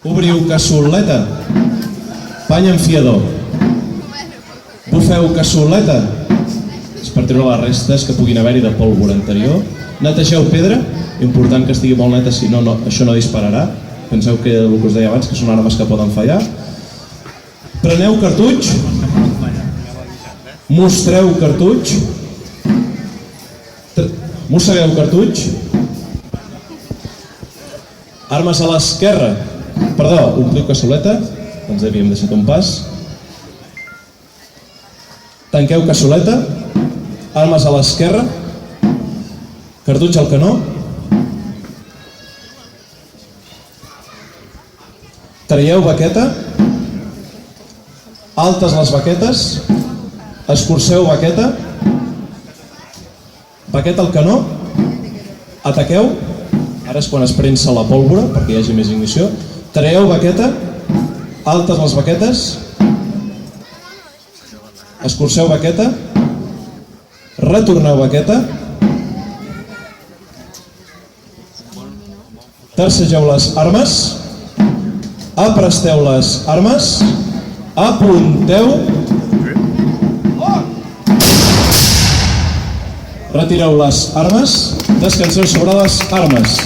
Obriu cassoleta, pany enfiador. Bufeu cassoleta, és per treure les restes que puguin haver-hi de pólvora anterior. Netegeu pedra, important que estigui molt neta, si no, això no dispararà. Penseu que el que us deia abans, que són armes que poden fallar. Preneu cartutx, mostreu cartutx, mossegueu cartutx. Armes a l'esquerra, perdó, ompliu cassoleta, ens havíem deixat un pas. Tanqueu cassoleta, armes a l'esquerra, cartutx al canó. Traieu baqueta, altes les baquetes, escurceu baqueta, baqueta al canó, ataqueu, ara és quan es prensa la pólvora perquè hi hagi més ignició. Traieu baqueta, altes les baquetes, escurceu baqueta, retorneu baqueta, tercegeu les armes, apresteu les armes, apunteu, retireu les armes, descanseu sobre les armes,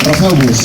refeu-vos.